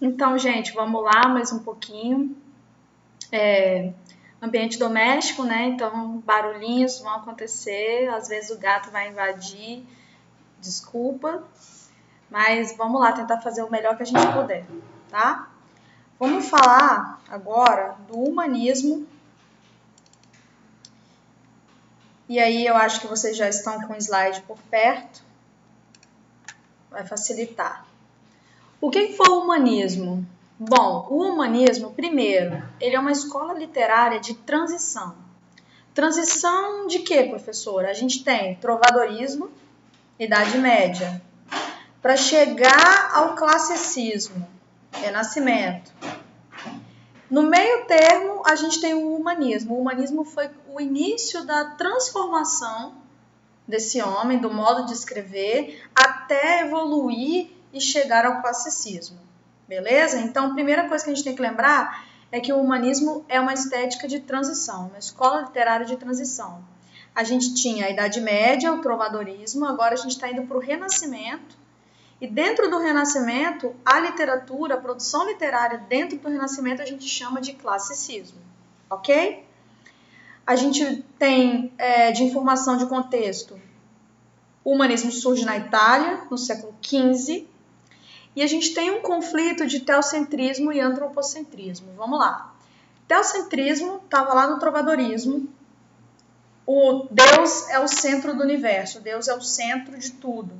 Então, gente, vamos lá mais um pouquinho. Ambiente doméstico, né? Então, barulhinhos vão acontecer, às vezes o gato vai invadir, desculpa, mas vamos lá tentar fazer o melhor que a gente puder, tá? Vamos falar agora do humanismo. E aí eu acho que vocês já estão com o slide por perto, vai facilitar. O que foi o humanismo? Bom, o humanismo, primeiro, ele é uma escola literária de transição. Transição de quê, professora? A gente tem trovadorismo, Idade Média, para chegar ao classicismo, Renascimento. No meio termo, a gente tem o humanismo. O humanismo foi o início da transformação desse homem, do modo de escrever, até evoluir e chegar ao classicismo. Beleza? Então, a primeira coisa que a gente tem que lembrar é que o humanismo é uma estética de transição, uma escola literária de transição. A gente tinha a Idade Média, o trovadorismo, agora a gente está indo para o Renascimento. E dentro do Renascimento, a literatura, a produção literária dentro do Renascimento a gente chama de classicismo, ok? A gente tem, de informação de contexto, o humanismo surge na Itália, no século XV, e a gente tem um conflito de teocentrismo e antropocentrismo. Vamos lá. Teocentrismo estava lá no trovadorismo. O Deus é o centro do universo, Deus é o centro de tudo.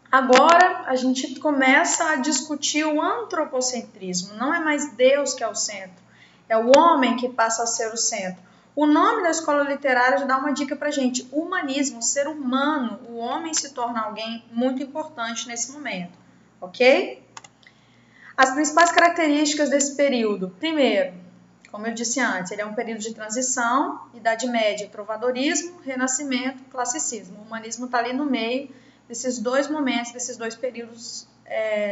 Agora a gente começa a discutir o antropocentrismo. Não é mais Deus que é o centro, é o homem que passa a ser o centro. O nome da escola literária já dá uma dica pra gente. Humanismo, ser humano, o homem se torna alguém muito importante nesse momento, ok? As principais características desse período. Primeiro, como eu disse antes, ele é um período de transição, Idade Média, trovadorismo, Renascimento, classicismo. O humanismo está ali no meio desses dois momentos, desses dois períodos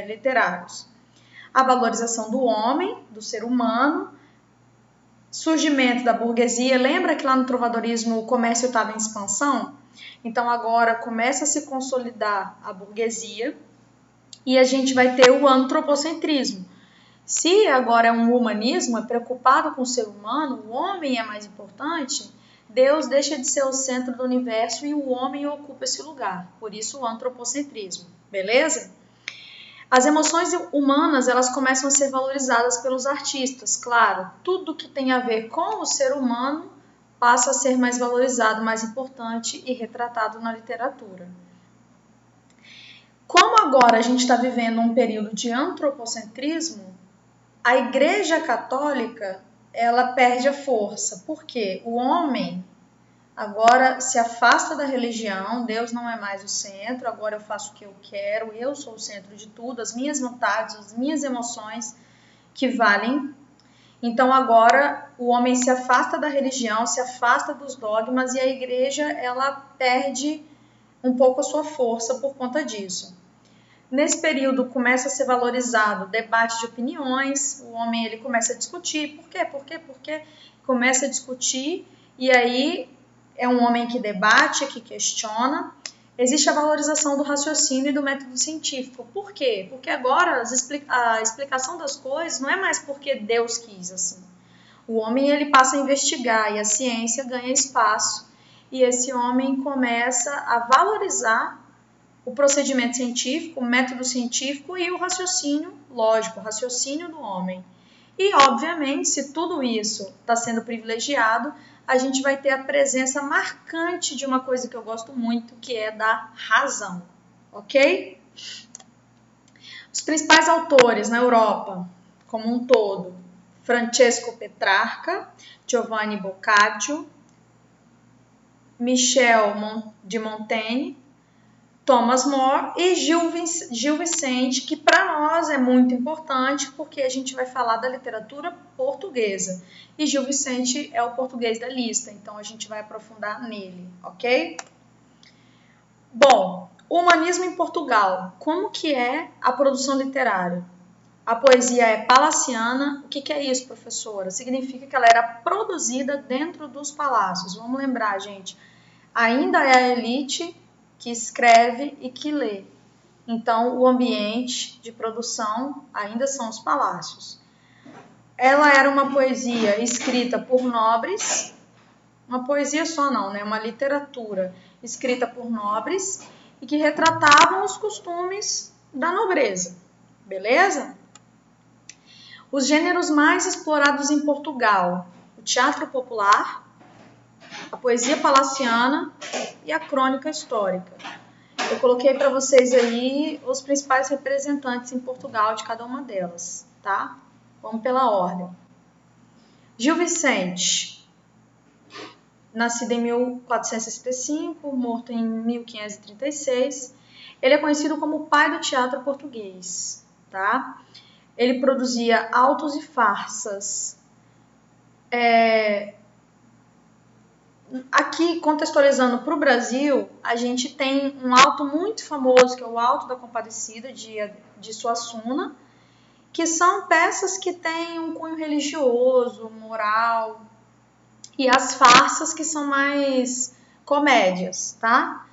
literários. A valorização do homem, do ser humano, surgimento da burguesia. Lembra que lá no trovadorismo o comércio estava em expansão? Então agora começa a se consolidar a burguesia e a gente vai ter o antropocentrismo. Se agora é um humanismo, é preocupado com o ser humano, o homem é mais importante, Deus deixa de ser o centro do universo e o homem ocupa esse lugar. Por isso o antropocentrismo, beleza? As emoções humanas, elas começam a ser valorizadas pelos artistas, claro. Tudo que tem a ver com o ser humano passa a ser mais valorizado, mais importante e retratado na literatura. Como agora a gente está vivendo um período de antropocentrismo, a Igreja Católica, ela perde a força. Por quê? O homem agora se afasta da religião, Deus não é mais o centro, agora eu faço o que eu quero, eu sou o centro de tudo, as minhas vontades, as minhas emoções que valem. Então agora o homem se afasta da religião, se afasta dos dogmas e a igreja ela perde um pouco a sua força por conta disso. Nesse período começa a ser valorizado o debate de opiniões, o homem ele começa a discutir, por quê? Começa a discutir e aí é um homem que debate, que questiona. Existe a valorização do raciocínio e do método científico. Por quê? Porque agora a explicação das coisas não é mais porque Deus quis assim. O homem ele passa a investigar e a ciência ganha espaço e esse homem começa a valorizar o procedimento científico, o método científico e o raciocínio lógico, o raciocínio do homem. E, obviamente, se tudo isso está sendo privilegiado, a gente vai ter a presença marcante de uma coisa que eu gosto muito, que é da razão, ok? Os principais autores na Europa, como um todo, Francesco Petrarca, Giovanni Boccaccio, Michel de Montaigne, Thomas More e Gil Vicente, que para nós é muito importante porque a gente vai falar da literatura portuguesa. E Gil Vicente é o português da lista, então a gente vai aprofundar nele, ok? Bom, o humanismo em Portugal. Como que é a produção literária? A poesia é palaciana. O que é isso, professora? Significa que ela era produzida dentro dos palácios. Vamos lembrar, gente, ainda é a elite que escreve e que lê. Então, o ambiente de produção ainda são os palácios. Ela era uma poesia escrita por nobres, uma poesia só não, né? Uma literatura escrita por nobres e que retratavam os costumes da nobreza, beleza? Os gêneros mais explorados em Portugal: o teatro popular, a poesia palaciana e a crônica histórica. Eu coloquei para vocês aí os principais representantes em Portugal de cada uma delas, tá? Vamos pela ordem. Gil Vicente, nascido em 1465, morto em 1536. Ele é conhecido como o pai do teatro português, tá? Ele produzia autos e farsas. Aqui, contextualizando para o Brasil, a gente tem um auto muito famoso, que é o Auto da Compadecida, de Suassuna, que são peças que têm um cunho religioso, moral, e as farsas que são mais comédias, tá?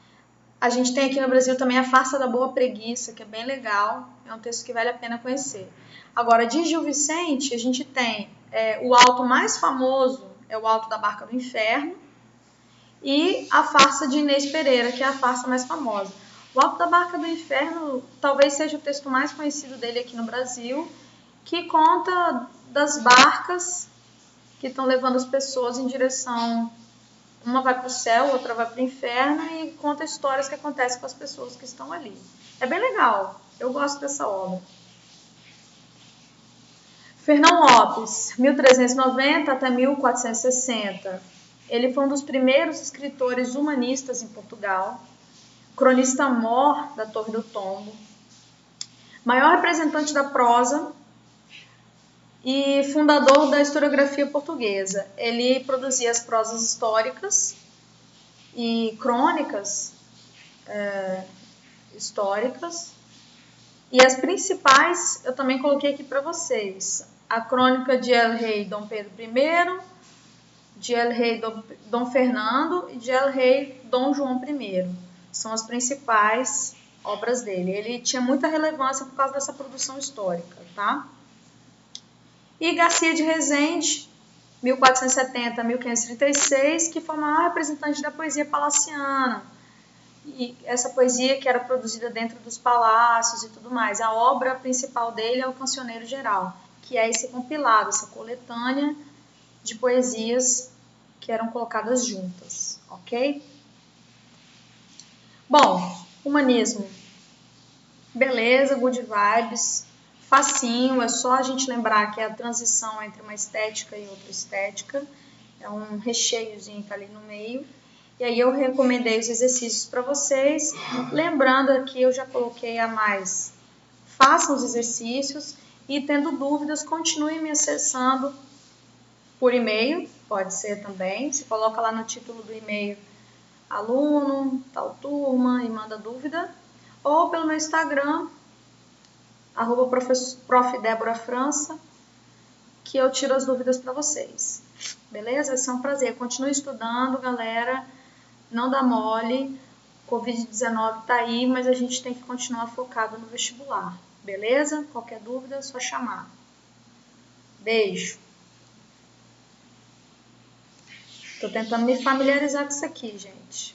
A gente tem aqui no Brasil também a Farsa da Boa Preguiça, que é bem legal, é um texto que vale a pena conhecer. Agora, de Gil Vicente, a gente tem o auto mais famoso, é o Auto da Barca do Inferno, e a farsa de Inês Pereira, que é a farsa mais famosa. O Alto da Barca do Inferno talvez seja o texto mais conhecido dele aqui no Brasil, que conta das barcas que estão levando as pessoas em direção... Uma vai para o céu, outra vai para o inferno e conta histórias que acontecem com as pessoas que estão ali. É bem legal, eu gosto dessa obra. Fernão Lopes, 1390 até 1460. Ele foi um dos primeiros escritores humanistas em Portugal, cronista-mor da Torre do Tombo, maior representante da prosa e fundador da historiografia portuguesa. Ele produzia as prosas históricas e crônicas históricas, e as principais eu também coloquei aqui para vocês. A crônica de El Rei Dom Pedro I, de El Rei Dom Fernando e de El Rei Dom João I. São as principais obras dele. Ele tinha muita relevância por causa dessa produção histórica, tá? E Garcia de Rezende, 1470 a 1536, que foi o maior representante da poesia palaciana. E essa poesia que era produzida dentro dos palácios e tudo mais. A obra principal dele é o Cancioneiro Geral, que é esse compilado, essa coletânea de poesias que eram colocadas juntas, ok? Bom, humanismo. Beleza, good vibes, facinho, é só a gente lembrar que é a transição entre uma estética e outra estética, é um recheiozinho que tá ali no meio. E aí eu recomendei os exercícios para vocês, lembrando que eu já coloquei a mais. Façam os exercícios e, tendo dúvidas, continuem me acessando por e-mail, pode ser também. Você coloca lá no título do e-mail aluno, tal turma, e manda dúvida. Ou pelo meu Instagram, @prof. Débora França, que eu tiro as dúvidas para vocês. Beleza? Vai ser um prazer. Continue estudando, galera. Não dá mole. Covid-19 tá aí, mas a gente tem que continuar focado no vestibular. Beleza? Qualquer dúvida é só chamar. Beijo. Tô tentando me familiarizar com isso aqui, gente.